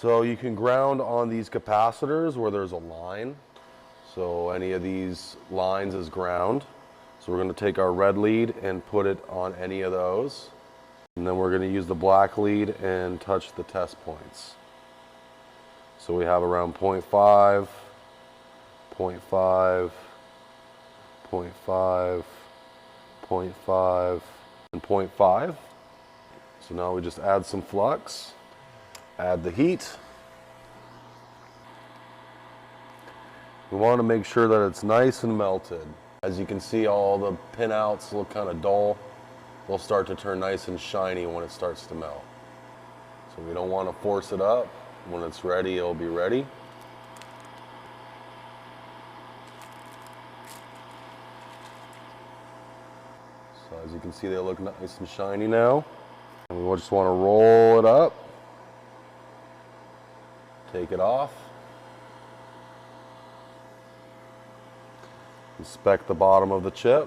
So you can ground on these capacitors where there's a line. So any of these lines is ground. So we're going to take our red lead and put it on any of those. And then we're going to use the black lead and touch the test points. So we have around 0.5, 0.5, 0.5, 0.5, and 0.5. So now we just add some flux, add the heat. We want to make sure that it's nice and melted. As you can see, all the pinouts look kind of dull. They'll start to turn nice and shiny when it starts to melt. So we don't want to force it up. When it's ready, it'll be ready. So as you can see, they look nice and shiny now. And we just want to roll it up. Take it off. Inspect the bottom of the chip.